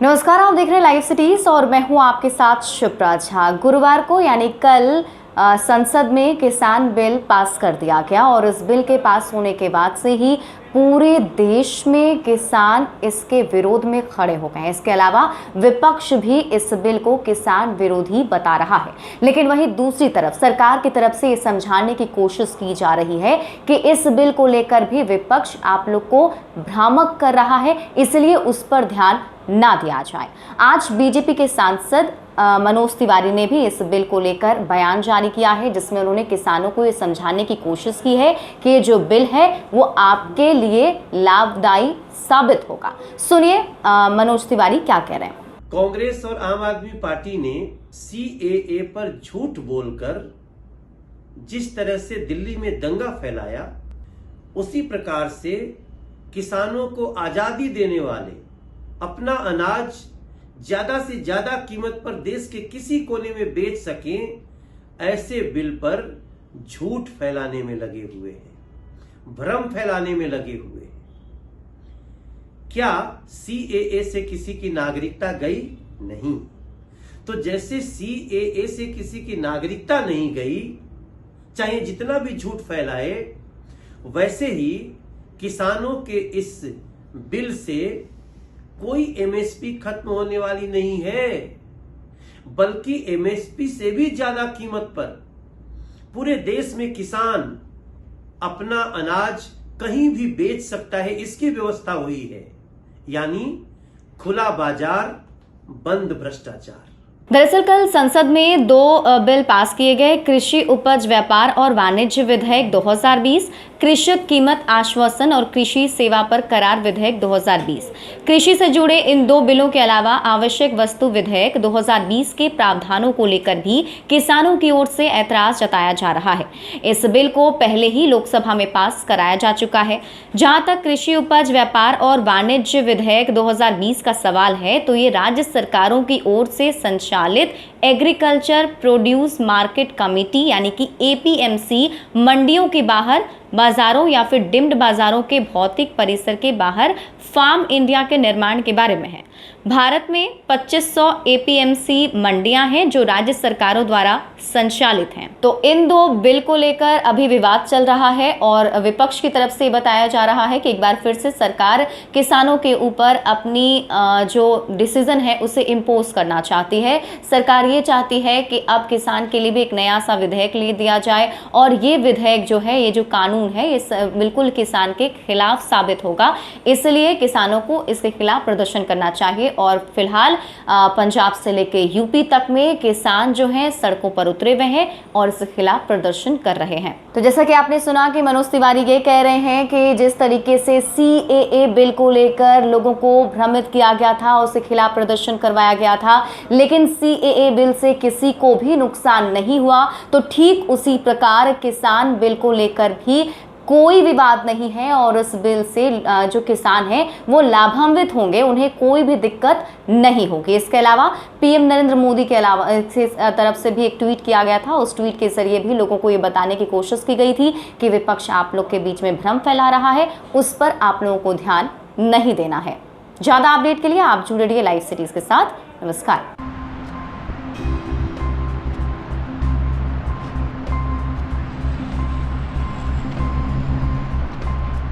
नमस्कार, आप देख रहे हैं लाइव सिटीज और मैं हूं आपके साथ शिप्रा झा। गुरुवार को यानी कल संसद में किसान बिल पास कर दिया गया और इस बिल के पास होने के बाद से ही पूरे देश में किसान इसके विरोध में खड़े हो गए हैं। इसके अलावा विपक्ष भी इस बिल को किसान विरोधी बता रहा है, लेकिन वहीं दूसरी तरफ सरकार की तरफ से ये समझाने की कोशिश की जा रही है कि इस बिल को लेकर भी विपक्ष आप लोग को भ्रामक कर रहा है, इसलिए उस पर ध्यान ना दिया जाए। आज बीजेपी के सांसद मनोज तिवारी ने भी इस बिल को लेकर बयान जारी किया है, जिसमें उन्होंने किसानों को ये समझाने की कोशिश की है कि ये जो बिल है वो आपके लिए लाभदायी साबित होगा। सुनिए मनोज तिवारी क्या कह रहे हैं। कांग्रेस और आम आदमी पार्टी ने सीएए पर झूठ बोलकर जिस तरह से दिल्ली में दंगा फैलाया, उसी प्रकार से किसानों को आजादी देने वाले अपना अनाज ज्यादा से ज्यादा कीमत पर देश के किसी कोने में बेच सकें, ऐसे बिल पर झूठ फैलाने में लगे हुए हैं, भ्रम फैलाने में लगे हुए हैं। क्या सीएए से किसी की नागरिकता गई? नहीं। तो जैसे सीएए से किसी की नागरिकता नहीं गई, चाहे जितना भी झूठ फैलाए, वैसे ही किसानों के इस बिल से कोई एमएसपी खत्म होने वाली नहीं है, बल्कि एमएसपी से भी ज्यादा कीमत पर पूरे देश में किसान अपना अनाज कहीं भी बेच सकता है, इसकी व्यवस्था हुई है। यानी खुला बाजार, बंद भ्रष्टाचार। दरअसल कल संसद में दो बिल पास किए गए। कृषि उपज व्यापार और वाणिज्य विधेयक 2020, कृषक कीमत आश्वासन और कृषि सेवा पर करार विधेयक 2020। कृषि से जुड़े इन दो बिलों के अलावा आवश्यक वस्तु विधेयक 2020 के प्रावधानों को लेकर भी किसानों की ओर से ऐतराज जताया जा रहा है। इस बिल को पहले ही लोकसभा में पास कराया जा चुका है। जहां तक कृषि उपज व्यापार और वाणिज्य विधेयक 2020 का सवाल है, तो ये राज्य सरकारों की ओर से संचालित एग्रीकल्चर प्रोड्यूस मार्केट कमेटी यानी कि एपीएमसी मंडियों के बाहर बाजारों या फिर डिम्ड बाजारों के भौतिक परिसर के बाहर फार्म इंडिया के निर्माण के बारे में है। भारत में 2500 एपीएमसी मंडियां हैं जो राज्य सरकारों द्वारा संचालित हैं। तो इन दो बिल को लेकर अभी विवाद चल रहा है और विपक्ष की तरफ से बताया जा रहा है कि एक बार फिर से सरकार किसानों के ऊपर अपनी जो डिसीजन है उसे इम्पोज करना चाहती है। सरकार ये चाहती है कि अब किसान के लिए भी एक नया सा विधेयक ले दिया जाए और ये विधेयक जो है, ये जो कानून है, ये बिल्कुल किसान के खिलाफ साबित होगा। इसलिए किसानों को इसके खिलाफ प्रदर्शन करना चाहिए और फिलहाल पंजाब से लेके यूपी तक में किसान जो हैं सड़कों पर उतरे हुए हैं और इसके खिलाफ प्रदर्शन कर रहे हैं। तो जैसा कि आपने सुना कि मनोज तिवारी ये कह रहे हैं कि जिस तरीके से सीएए बिल को लेकर लोगों को भ्रमित किया गया था, उसके खिलाफ प्रदर्शन करवाया गया था, लेकिन सीएए बिल से किसी को भी नुकसान नहीं हुआ, तो ठीक उसी प्रकार किसान बिल को लेकर भी कोई विवाद नहीं है और इस बिल से जो किसान हैं वो लाभान्वित होंगे, उन्हें कोई भी दिक्कत नहीं होगी। इसके अलावा पीएम नरेंद्र मोदी के अलावा तरफ से भी एक ट्वीट किया गया था। उस ट्वीट के जरिए भी लोगों को ये बताने की कोशिश की गई थी कि विपक्ष आप लोग के बीच में भ्रम फैला रहा है, उस पर आप लोगों को ध्यान नहीं देना है। ज़्यादा अपडेट के लिए आप जुड़े रहिए लाइव सिटीज के साथ। नमस्कार।